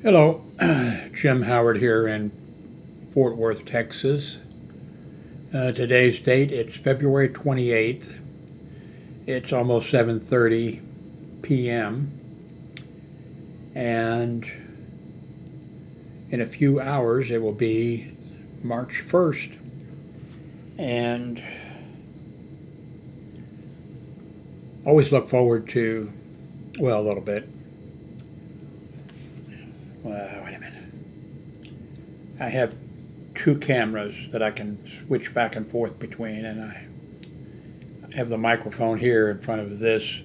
Hello, Jim Howard here in Fort Worth, Texas. Today's date, it's February 28th. It's almost 7:30 p.m. and in a few hours it will be March 1st. And always look forward to, well, a little bit. Wait a minute. I have two cameras that I can switch back and forth between, and I have the microphone here in front of this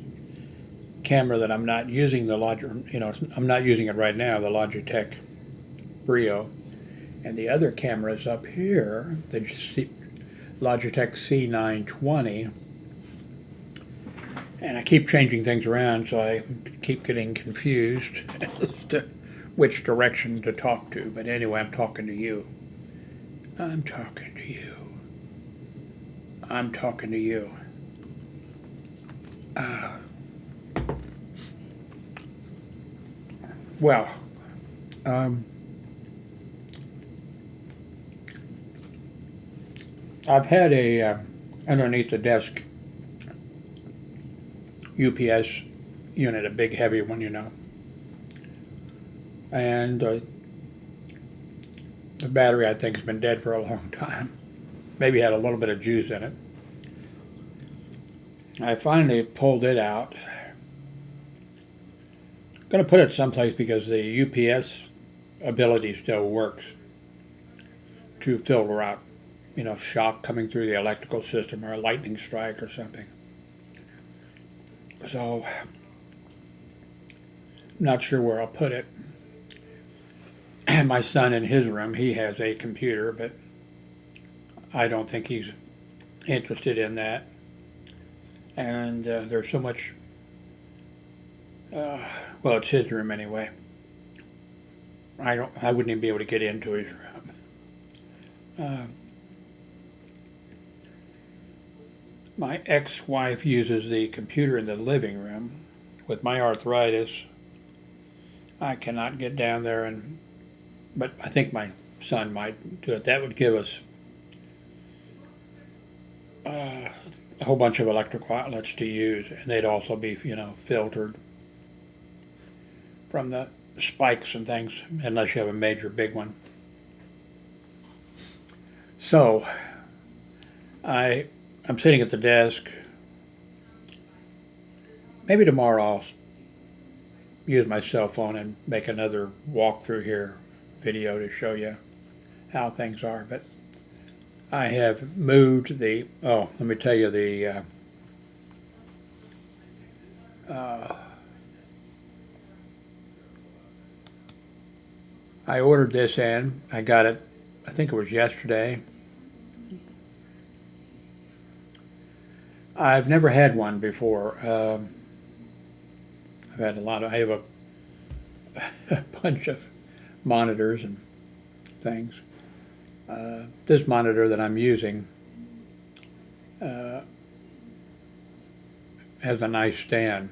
camera that I'm not using I'm not using it right now, the Logitech Brio, and the other camera is up here, the Logitech C920, and I keep changing things around, so I keep getting confused as to which direction to talk to. But anyway, I'm talking to you. I'm talking to you. I'm talking to you. Well, um, I've had a underneath the desk UPS unit, a big heavy one, and the battery I think has been dead for a long time. Maybe had a little bit of juice in it. I finally pulled it out. Going to put it someplace because the UPS ability still works to filter out, shock coming through the electrical system or a lightning strike or something. So, I'm not sure where I'll put it. And my son in his room, he has a computer, but I don't think he's interested in that. And there's so much. Well, it's his room anyway. I wouldn't even be able to get into his room. My ex-wife uses the computer in the living room. With my arthritis, I cannot get down there, but I think my son might do it. That would give us a whole bunch of electrical outlets to use, and they'd also be, filtered from the spikes and things, unless you have a major big one. So, I'm sitting at the desk. Maybe tomorrow I'll use my cell phone and make another walkthrough here video to show you how things are. But I have moved let me tell you I ordered this in. I got it, I think it was yesterday. I've never had one before. I have a bunch of monitors and things. This monitor that I'm using has a nice stand.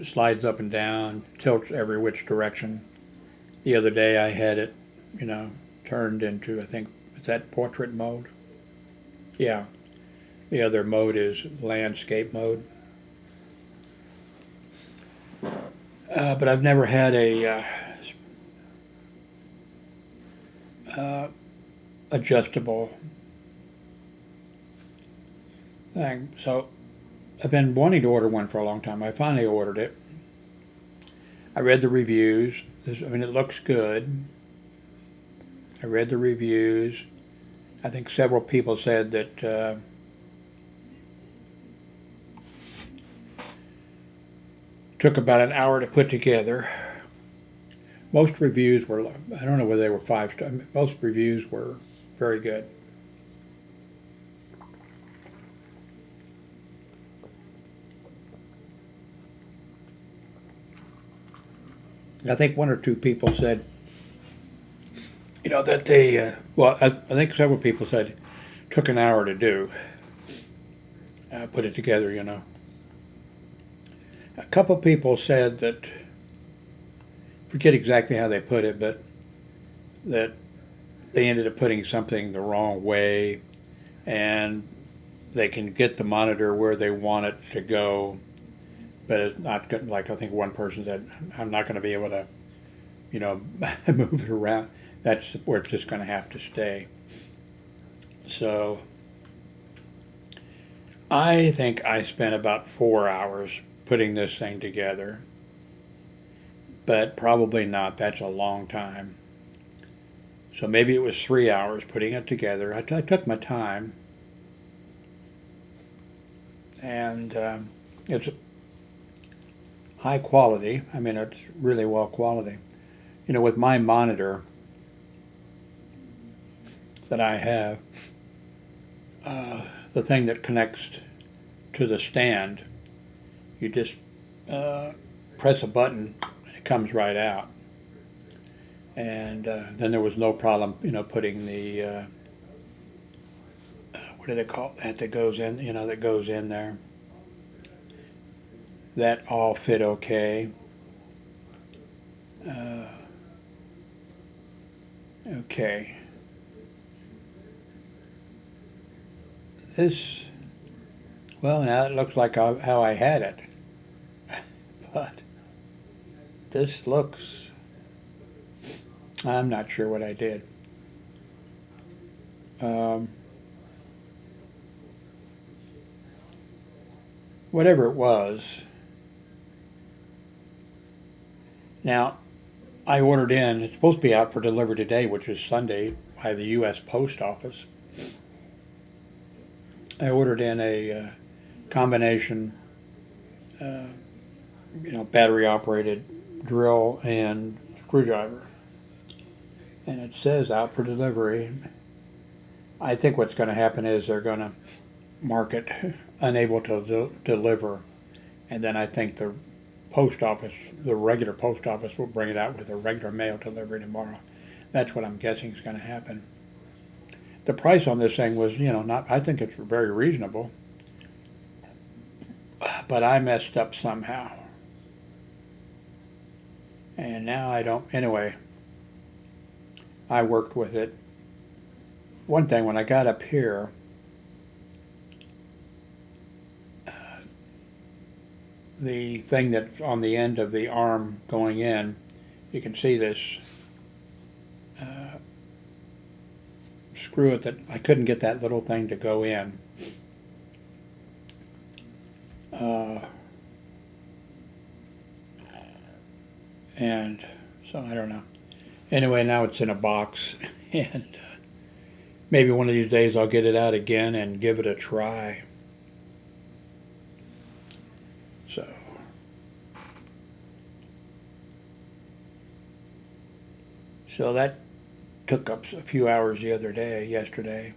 Slides up and down, tilts every which direction. The other day I had it, turned into, I think, is that portrait mode? Yeah. The other mode is landscape mode. But I've never had a adjustable thing. So I've been wanting to order one for a long time. I finally ordered it. I read the reviews. It looks good. I read the reviews. I think several people said that took about an hour to put together. Most reviews were, I don't know whether they were 5 stars. Most reviews were very good. I think one or two people said, that they, I think several people said it took an hour to do, put it together. A couple people said that forget exactly how they put it, but that they ended up putting something the wrong way, and they can get the monitor where they want it to go, but it's not good. Like I think one person said, "I'm not going to be able to, move it around." That's where it's just going to have to stay. So I think I spent about 4 hours putting this thing together, but probably not. That's a long time. So maybe it was 3 hours putting it together. I took my time, and it's high quality. I mean, it's really well quality. With my monitor that I have, the thing that connects to the stand, you just press a button, and it comes right out. And then there was no problem, putting the what do they call that? That goes in, that goes in there. That all fit okay. Okay. This, well, now it looks like how I had it, but this looks, I'm not sure what I did. Whatever it was. Now, I ordered in, it's supposed to be out for delivery today, which is Sunday, by the U.S. Post Office. I ordered in a combination, battery operated drill and screwdriver. And it says out for delivery. I think what's going to happen is they're going to mark it unable to deliver. And then I think the post office, the regular post office, will bring it out with a regular mail delivery tomorrow. That's what I'm guessing is going to happen. The price on this thing was, not, I think it's very reasonable. But I messed up somehow. And now I don't, anyway, I worked with it. One thing, when I got up here, the thing that's on the end of the arm going in, you can see this screw it that I couldn't get that little thing to go in. And so I don't know. Anyway, now it's in a box, and maybe one of these days I'll get it out again and give it a try. So that took up a few hours yesterday.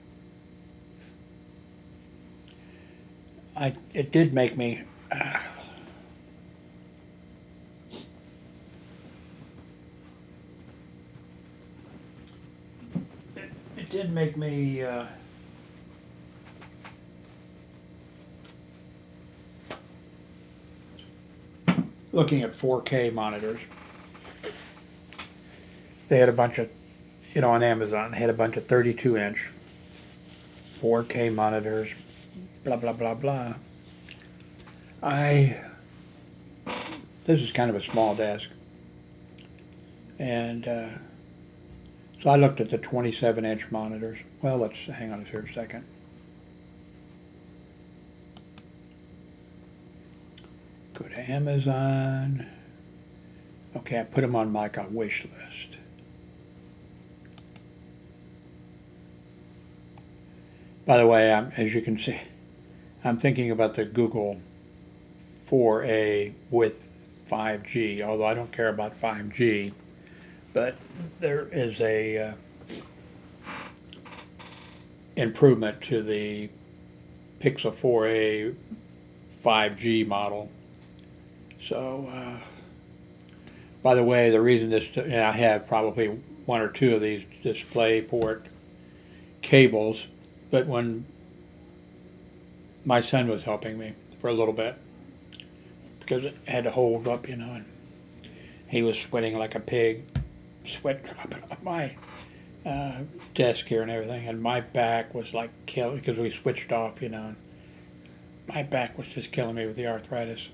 It did make me it did make me looking at 4K monitors. They had a bunch of, on Amazon, they had a bunch of 32-inch 4K monitors, blah, blah, blah, blah. This is kind of a small desk. And so I looked at the 27-inch monitors. Well, let's hang on here a second. Go to Amazon. Okay, I put them on my wish list. By the way, as you can see, I'm thinking about the Google 4A with 5G, although I don't care about 5G, but there is a improvement to the Pixel 4A 5G model. So, by the way, the reason I have probably one or two of these DisplayPort cables, but when my son was helping me for a little bit, because it had to hold up, and he was sweating like a pig, sweat dropping on my desk here and everything, and my back was like killing because we switched off, And my back was just killing me with the arthritis.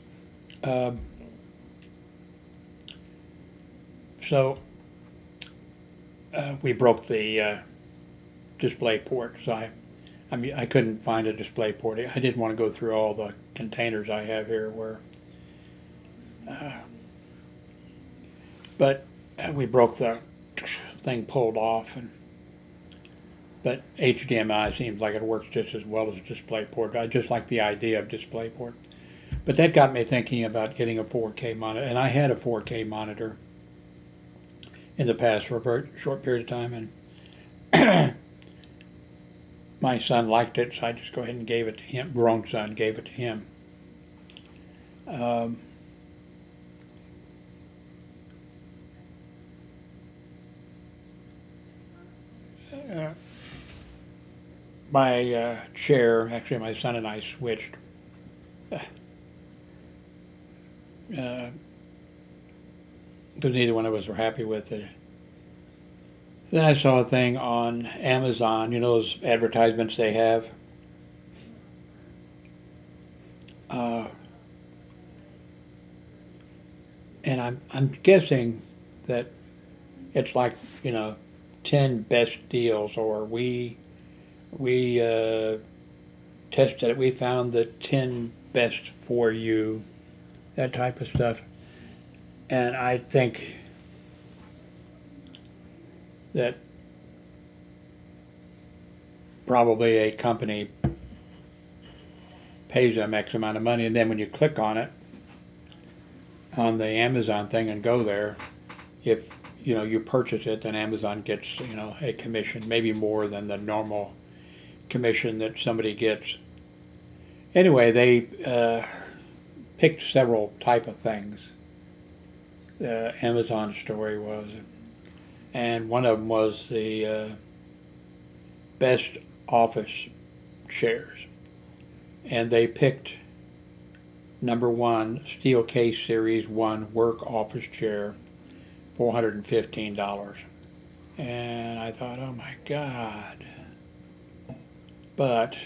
So we broke the display port. So I couldn't find a display port. I didn't want to go through all the containers I have here but we broke the thing pulled off, but HDMI seems like it works just as well as DisplayPort. I just like the idea of DisplayPort. But that got me thinking about getting a 4K monitor, and I had a 4K monitor in the past for a very short period of time, and my son liked it, so I just go ahead and gave it to him. Grown son gave it to him. My chair, actually my son and I switched. Because neither one of us were happy with it. Then I saw a thing on Amazon, those advertisements they have. And I'm guessing that it's like, 10 best deals, or we tested it. We found the 10 best for you, that type of stuff. And I think that probably a company pays them X amount of money, and then when you click on it on the Amazon thing and go there, if you purchase it, then Amazon gets a commission, maybe more than the normal commission that somebody gets. Anyway, they picked several type of things. The Amazon story was, and one of them was the best office chairs, and they picked number one, Steelcase Series 1 work office chair, $415. And I thought, oh my God. But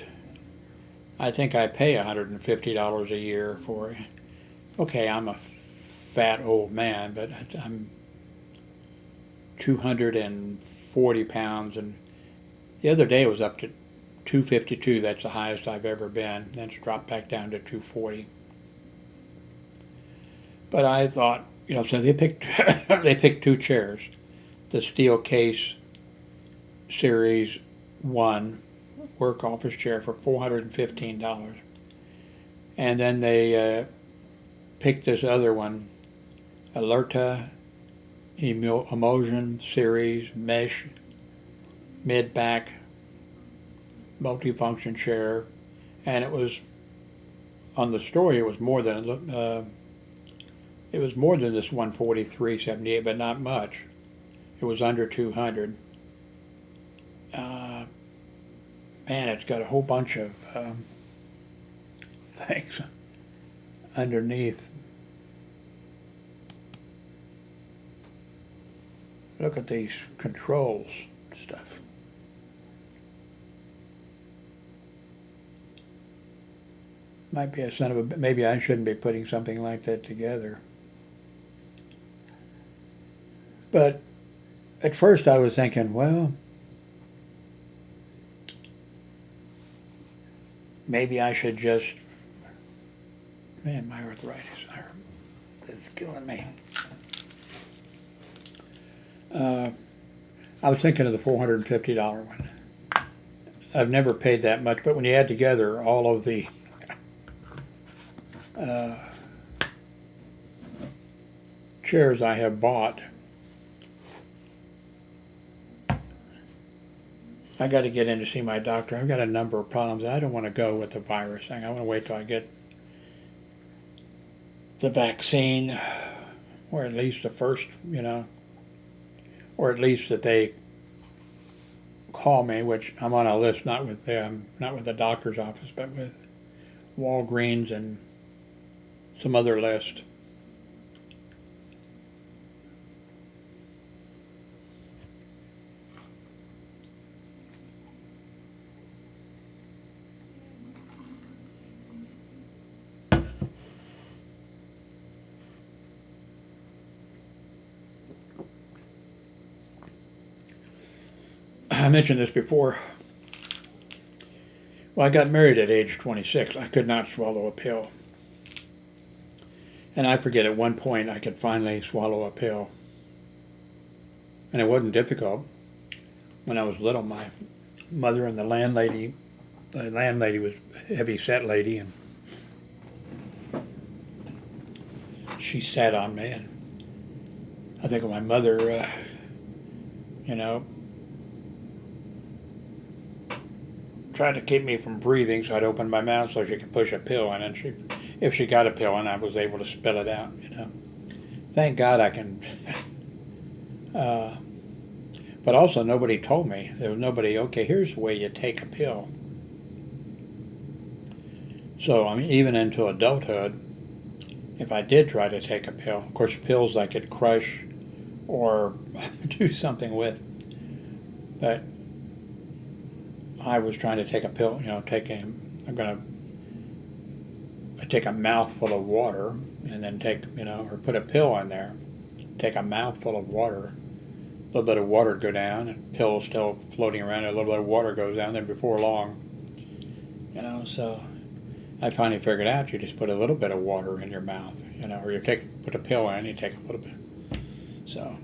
I think I pay $150 a year for it. Okay, I'm a fat old man, but I'm 240 pounds, and the other day it was up to 252. That's the highest I've ever been. Then it's dropped back down to 240. But I thought, so they picked they picked two chairs, the Steelcase Series 1 work office chair for $415, and then they picked this other one, Alerta Emulsion Series Mesh Mid-Back Multifunction Chair, and it was on the story. It was more than this 143.78, but not much. It was under 200. Man, it's got a whole bunch of things underneath. Look at these controls stuff. Might be a son of a. Maybe I shouldn't be putting something like that together. But at first I was thinking, well, maybe I should just. Man, my arthritis is killing me. I was thinking of the $450 one. I've never paid that much, but when you add together all of the chairs I have bought, I got to get in to see my doctor. I've got a number of problems. I don't want to go with the virus thing. I want to wait till I get the vaccine, or at least the first, or at least that they call me, which I'm on a list, not with them, not with the doctor's office, but with Walgreens and some other list. I mentioned this before. Well, I got married at age 26. I could not swallow a pill. And I forget, at one point I could finally swallow a pill. And it wasn't difficult. When I was little, my mother and the landlady was a heavy set lady, and she sat on me, and I think my mother, tried to keep me from breathing, so I'd open my mouth so she could push a pill in, and if she got a pill in, I was able to spit it out. Thank God I can. But also, nobody told me. There was nobody. Okay, here's the way you take a pill. So I mean, even into adulthood, if I did try to take a pill, of course, pills I could crush or do something with, but I was trying to take a pill. I take a mouthful of water and then or put a pill in there. Take a mouthful of water. A little bit of water go down, and pill's still floating around. A little bit of water goes down. Then before long, so I finally figured out you just put a little bit of water in your mouth, or you put a pill in, you take a little bit. So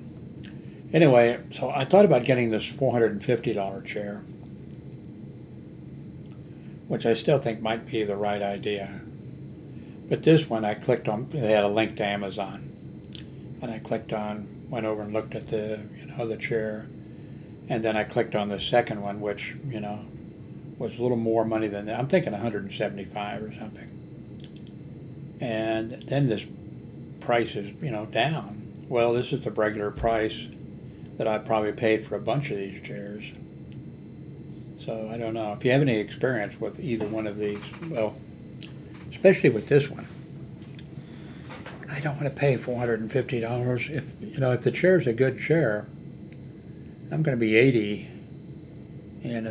anyway, so I thought about getting this $450 chair, which I still think might be the right idea. But this one I clicked on, they had a link to Amazon, and I went over and looked at the chair, and then I clicked on the second one, which, was a little more money than that. I'm thinking 175 or something. And then this price is, down. Well, this is the regular price that I probably paid for a bunch of these chairs. So I don't know. If you have any experience with either one of these, well, especially with this one, I don't want to pay $450. If the chair's a good chair, I'm going to be 80 in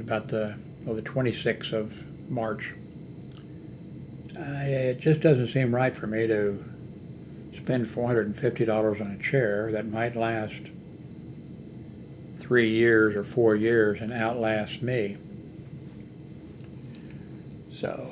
about the 26th of March. It just doesn't seem right for me to spend $450 on a chair that might last 3 years or 4 years and outlast me. So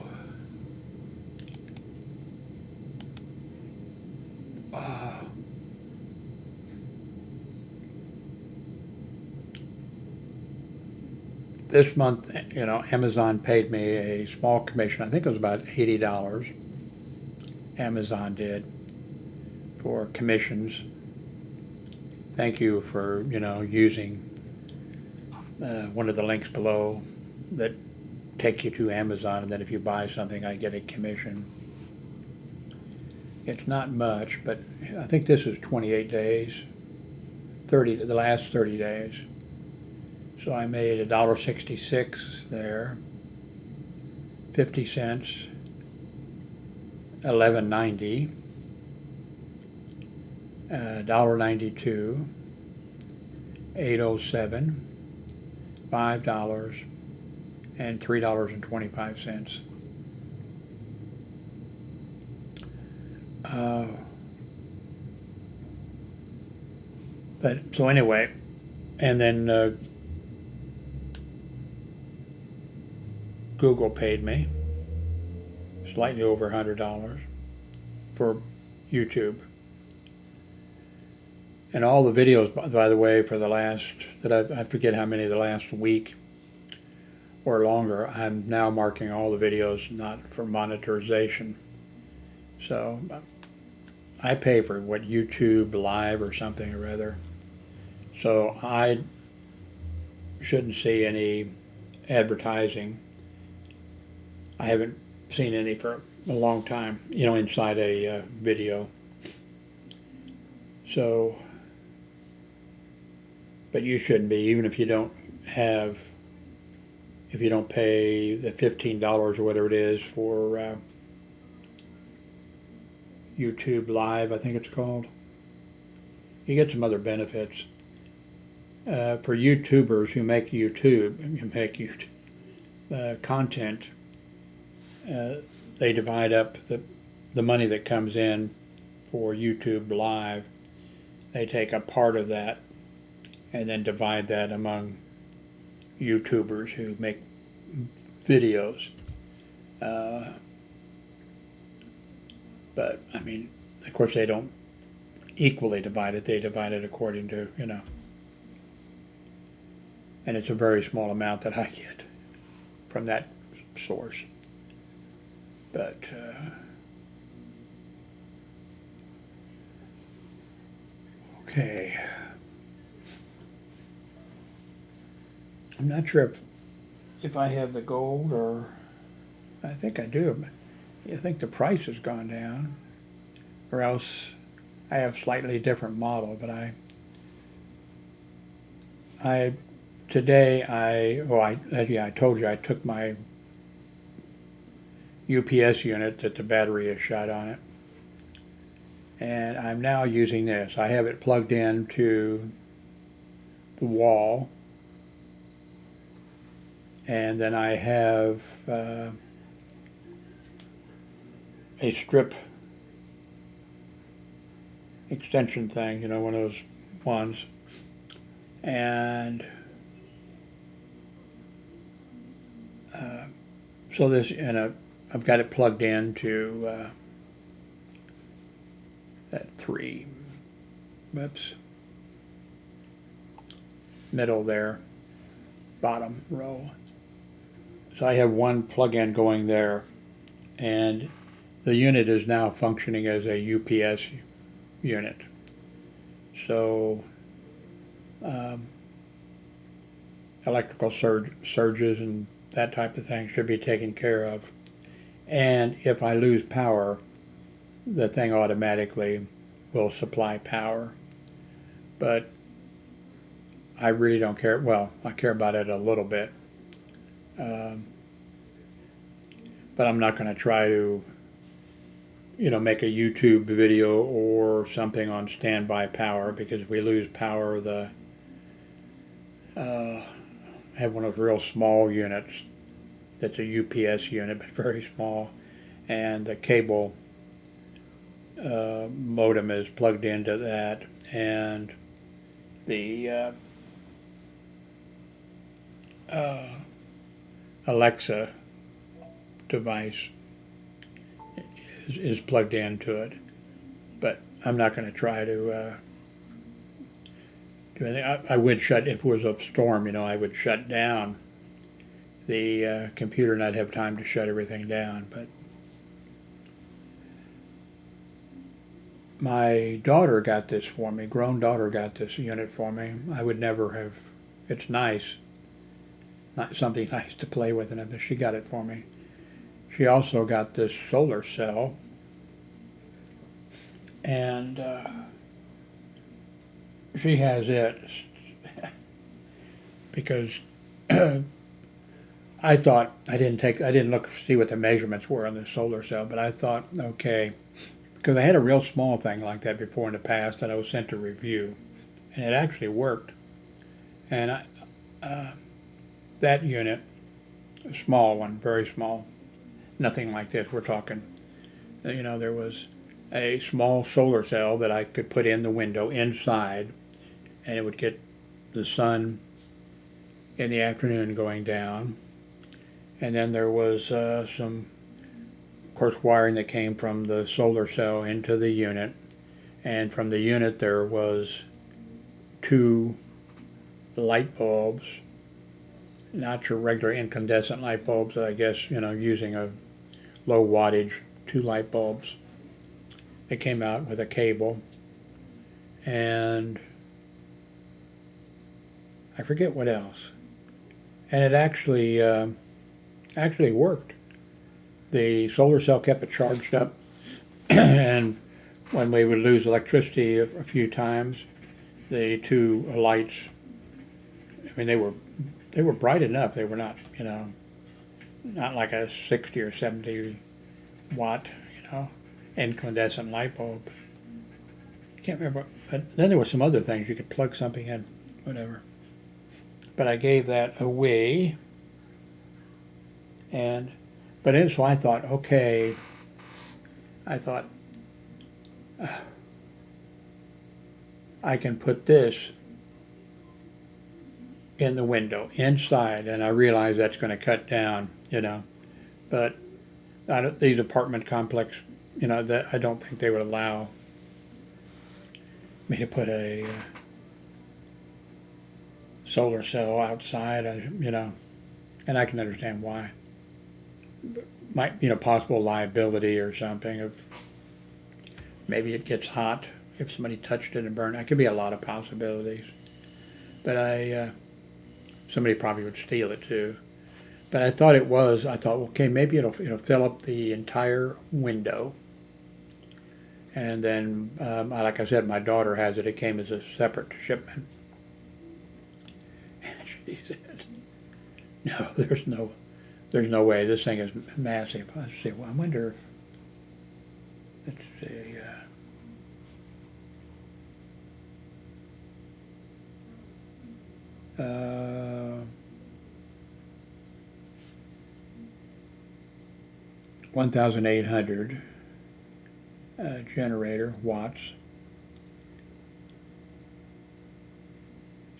this month, Amazon paid me a small commission. I think it was about $80. Amazon did for commissions. Thank you for, using one of the links below that take you to Amazon, and then if you buy something, I get a commission. It's not much, but I think this is 28 days, the last 30 days. So I made $1.66 there, 50 cents, $11.90, $1.92, $8.07, $5, and $3.25. But so anyway, and then Google paid me slightly over $100 for YouTube. And all the videos, by the way, for the last, I forget how many, the last week or longer, I'm now marking all the videos not for monetization. So I pay for YouTube Live or something or other. So I shouldn't see any advertising. I haven't seen any for a long time, inside a video. So, but you shouldn't be, even if you don't pay the $15 or whatever it is for YouTube Live, I think it's called. You get some other benefits. For YouTubers who make content, they divide up the money that comes in for YouTube Live. They take a part of that and then divide that among YouTubers who make videos. But I mean, of course, they don't equally divide it. They divide it according to, and it's a very small amount that I get from that source. But okay, I'm not sure if I have the gold, or I think I do. I think the price has gone down, or else I have slightly different model. But today I told you I took my UPS unit that the battery is shot on it, and I'm now using this. I have it plugged into the wall, and then I have a strip extension thing, one of those ones, and so this, and I've got it plugged into that middle there, bottom row. So I have one plug-in going there, and the unit is now functioning as a UPS unit. So electrical surges and that type of thing should be taken care of. And if I lose power, the thing automatically will supply power. But I really don't care. Well, I care about it a little bit. But I'm not going to try to, make a YouTube video or something on standby power, because if we lose power, I have one of those real small units that's a UPS unit, but very small, and the cable modem is plugged into that, and the Alexa device is plugged into it. But I'm not going to try to do anything. I would shut, if it was a storm, I would shut down the computer and I'd have time to shut everything down. But my daughter got this for me, grown daughter got this unit for me. I would never have, it's nice, not something nice to play with, but she got it for me. She also got this solar cell, and she has it because I thought, I didn't look to see what the measurements were on the solar cell, but I thought, okay, because I had a real small thing like that before in the past that I was sent to review, and it actually worked. And that unit, a small one, very small, nothing like this. We're talking, there was a small solar cell that I could put in the window inside, and it would get the sun in the afternoon going down. And then there was some, of course, wiring that came from the solar cell into the unit. And from the unit there was 2 light bulbs, not your regular incandescent light bulbs, I guess, using a low wattage, 2 light bulbs. It came out with a cable, and I forget what else. And it actually worked. The solar cell kept it charged up, and when we would lose electricity a few times, the 2 lights, I mean, they were bright enough. They were not, not like a 60 or 70 watt, incandescent light bulb. I can't remember. But then there were some other things. You could plug something in, whatever. But I gave that away. So I thought, okay, I can put this in the window inside, and I realize that's going to cut down, but these apartment complex, that I don't think they would allow me to put a solar cell outside, and I can understand why. Might, possible liability or something of maybe it gets hot if somebody touched it and burned. That could be a lot of possibilities. But somebody probably would steal it too. But I thought, okay, maybe it'll fill up the entire window. And then, like I said, my daughter has it. It came as a separate shipment. And she said, no, there's no way. This thing is massive. Let's see. Well, I wonder if, let's see. 1,800 generator watts,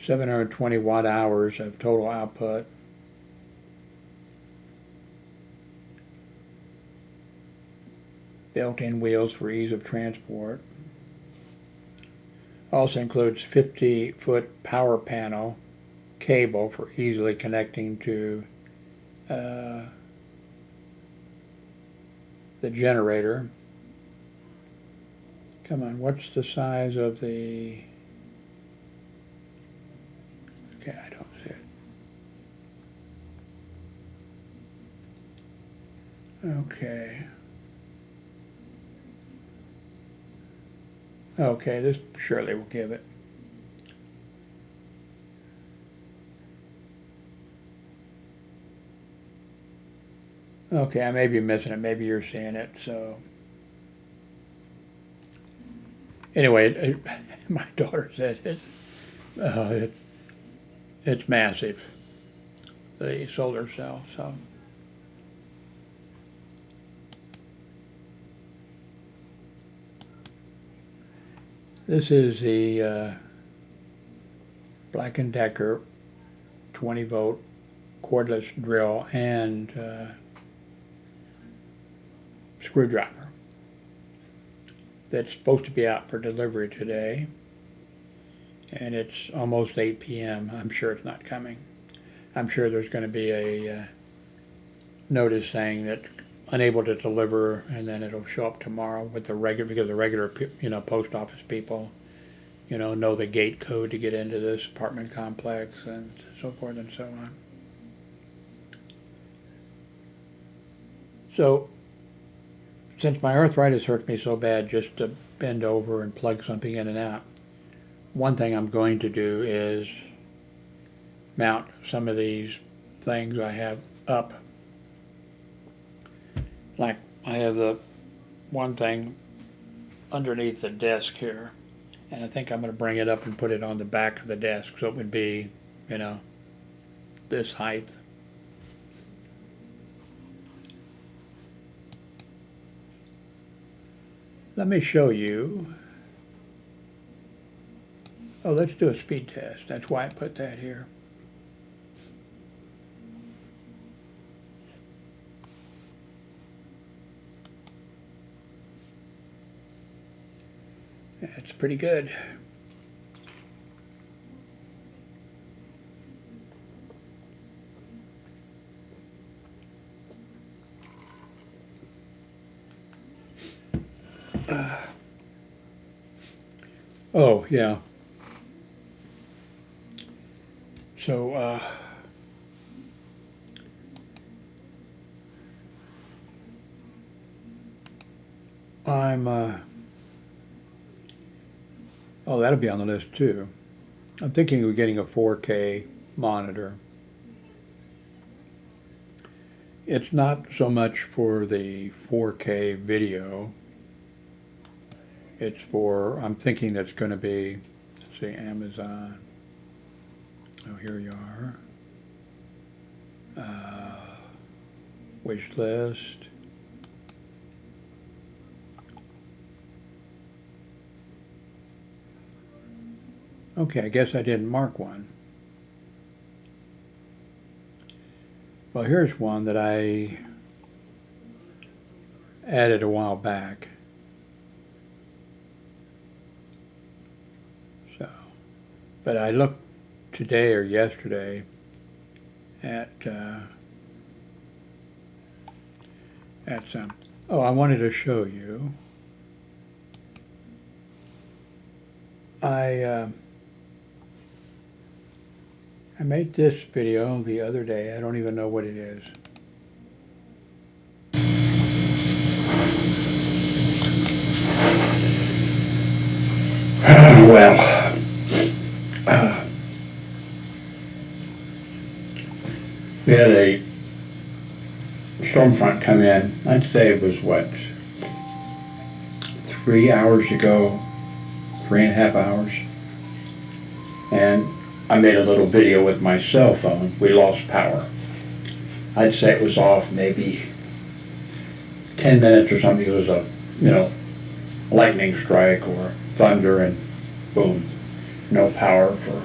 720 watt hours of total output. Built-in wheels for ease of transport. Also includes 50-foot power panel cable for easily connecting to the generator. Come on, what's the size of the... Okay, I don't see it. Okay. Okay, this surely will give it. Okay, I may be missing it. Maybe you're seeing it. So anyway, my daughter said it's massive, the solar cell. So this is the Black & Decker 20-volt cordless drill and screwdriver that's supposed to be out for delivery today, and it's almost 8 p.m. I'm sure it's not coming. I'm sure there's going to be a notice saying that unable to deliver, and then it'll show up tomorrow with the regular, because the regular post office people know the gate code to get into this apartment complex and so forth and so on. So since my arthritis hurts me so bad just to bend over and plug something in and out, one thing I'm going to do is mount some of these things I have up. Like I have the one thing underneath the desk here, and I think I'm going to bring it up and put it on the back of the desk, so it would be, this height. Let me show you. Oh, let's do a speed test. That's why I put that here. That's pretty good. Oh, yeah. So, I'm, oh, that'll be on the list too. I'm thinking of getting a 4K monitor. It's not so much for the 4K video. It's for, I'm thinking that's going to be, let's see, Amazon. Oh, here you are. Wish list. Okay, I guess I didn't mark one. Well, here's one that I added a while back. So, but I looked today or yesterday at some. Oh, I wanted to show you. I made this video the other day. I don't even know what it is. Well, we had a storm front come in. I'd say it was what, 3 hours ago, 3.5 hours. And I made a little video with my cell phone. We lost power. I'd say it was off maybe 10 minutes or something. It was a, lightning strike or thunder, and boom, no power for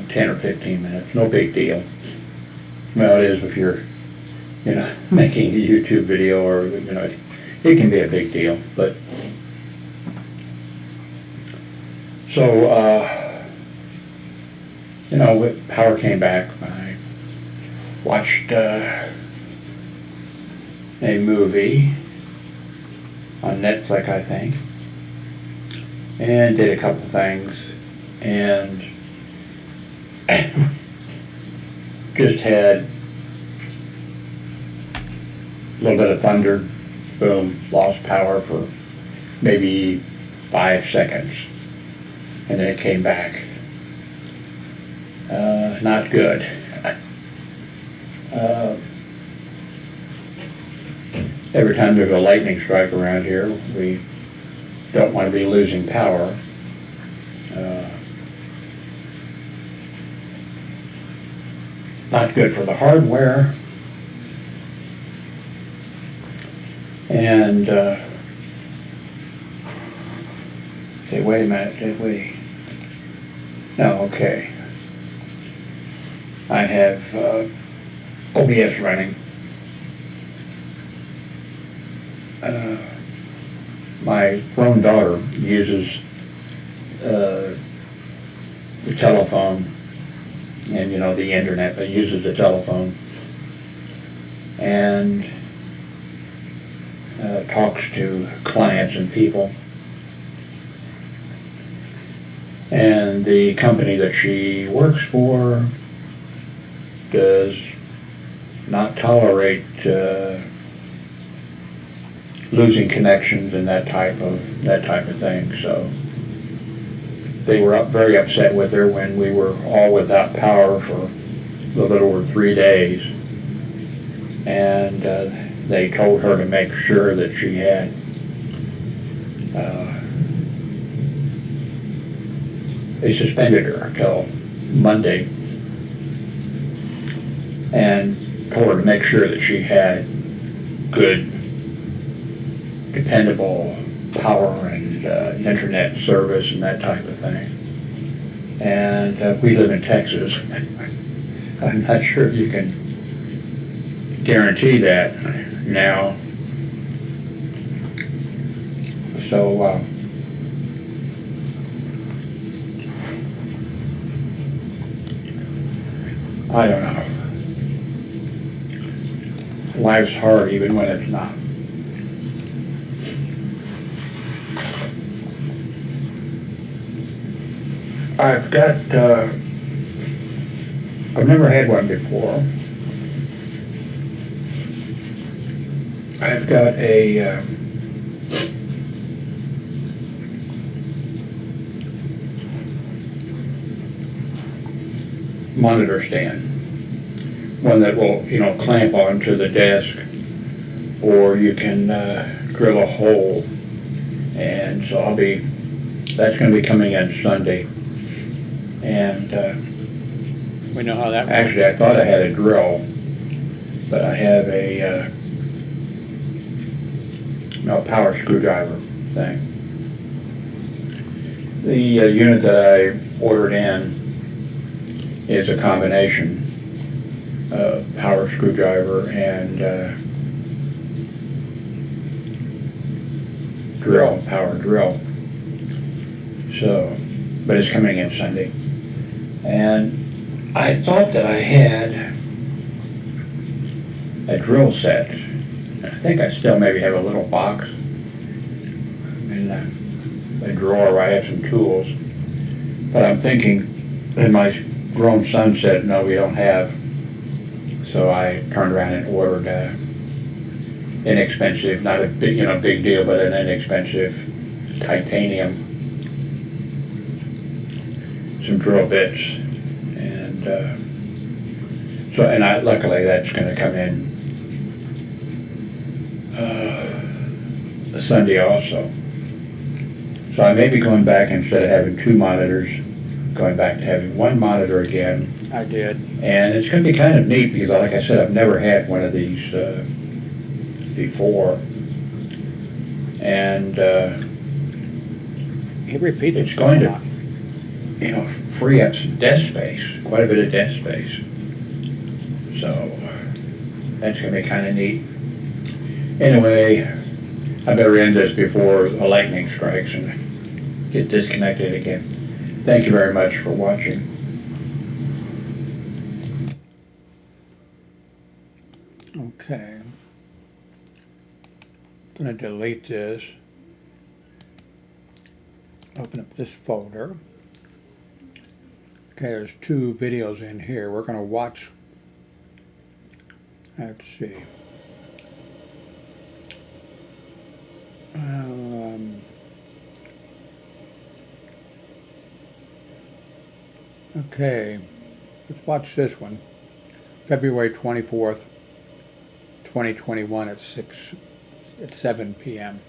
10 or 15 minutes. No big deal. Well, it is if you're, making a YouTube video, or, it can be a big deal. But, so, power came back. I watched a movie on Netflix, I think, and did a couple things, and just had a little bit of thunder, boom, lost power for maybe 5 seconds, and then it came back. Not good. Every time there's a lightning strike around here, we don't want to be losing power. Not good for the hardware. And, say, wait a minute, did we? No, okay. I have OBS running. My grown daughter uses the telephone and, the internet, but uses the telephone and talks to clients and people. And the company that she works for does not tolerate losing connections and that type of thing. So they were very upset with her when we were all without power for a little over 3 days, and they told her to make sure that she had they suspended her until Monday, and told her to make sure that she had good, dependable power and internet service and that type of thing. And we live in Texas. I'm not sure if you can guarantee that now. So I don't know. Life's hard even when it's not. I've never had one before. I've got a monitor stand, one that will, clamp onto the desk, or you can drill a hole, and so that's going to be coming in Sunday. And we know how that works. Actually, I thought I had a drill, but I have a power screwdriver thing. The unit that I ordered in is a combination power screwdriver and power drill. So, but it's coming in Sunday. And I thought that I had a drill set. I think I still maybe have a little box in a drawer where I have some tools. But I'm thinking, and my grown son said, no, we don't have. So I turned around and ordered inexpensive, not a big, big deal, but an inexpensive titanium, some drill bits, and luckily that's going to come in Sunday also. So I may be going back, instead of having two monitors, going back to having one monitor again. I did. And it's going to be kind of neat because, like I said, I've never had one of these before. And He repeats it's going to, free up some desk space, quite a bit of desk space. So that's going to be kind of neat. Anyway, I better end this before a lightning strikes and get disconnected again. Thank you very much for watching. Okay. I'm going to delete this. Open up this folder. Okay, there's two videos in here. We're going to watch. Let's see. Okay, let's watch this one. February 24th, 2021 at 7 p.m.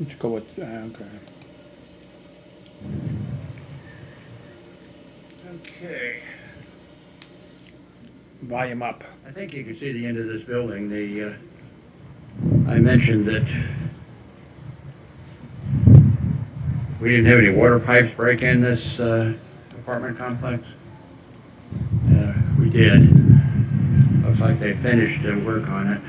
Let's go with, okay. Okay. Volume up. I think you can see the end of this building. I mentioned that we didn't have any water pipes break in this apartment complex. We did. Looks like they finished the work on it.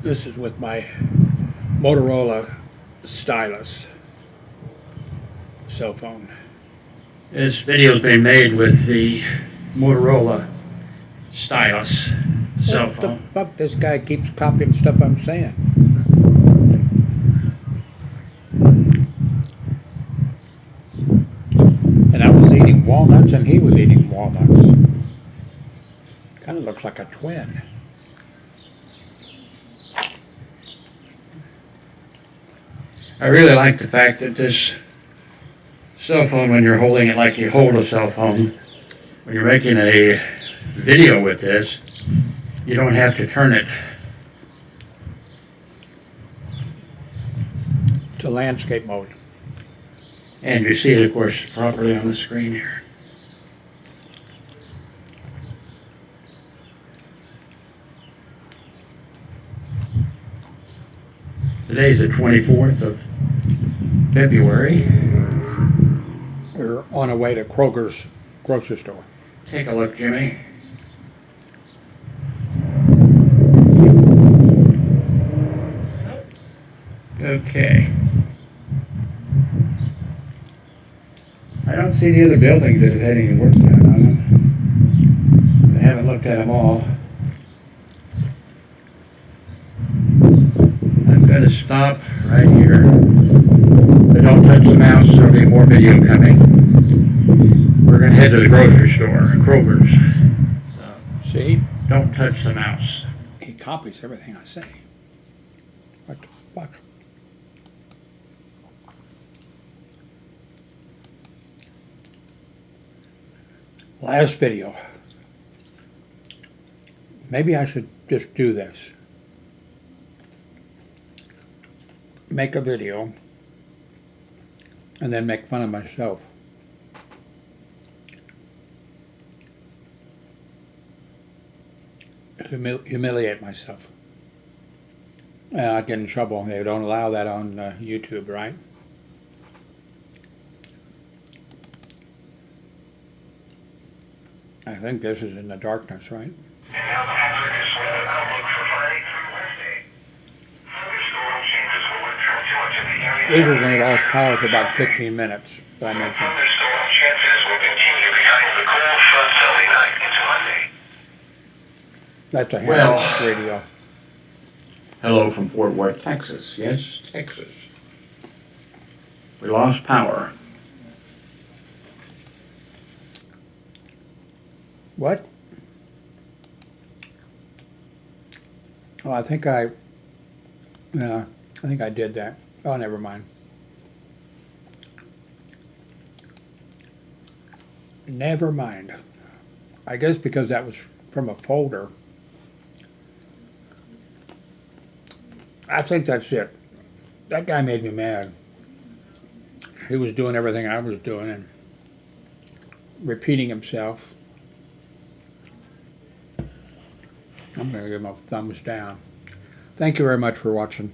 This is with my Motorola stylus cell phone. This video's been made with the Motorola stylus cell phone. What the fuck? This guy keeps copying stuff I'm saying. And I was eating walnuts and he was eating walnuts. Kind of looks like a twin. I really like the fact that this cell phone, when you're holding it like you hold a cell phone, when you're making a video with this, you don't have to turn it. To landscape mode. And you see it, of course, properly on the screen here. Today's the 24th of February. We're on our way to Kroger's grocery store. Take a look, Jimmy. Okay. I don't see any other buildings that have had any work done on them. I haven't looked at them all. I'm going to stop right here. But don't touch the mouse, there'll be more video coming. We're going to head to the grocery store, Kroger's. So, See? don't touch the mouse. He copies everything I say. What the fuck? Last video. Maybe I should just do this. Make a video and then make fun of myself. Humiliate myself. I get in trouble. They don't allow that on YouTube, right? I think this is in the darkness, right? This is when we lost power for about 15 minutes, I mentioned. That's a Hammer radio. Hello from Fort Worth, Texas. Yes, Texas. We lost power. What? Oh, I think I did that. Oh, never mind. Never mind. I guess because that was from a folder. I think that's it. That guy made me mad. He was doing everything I was doing and repeating himself. I'm going to give him a thumbs down. Thank you very much for watching.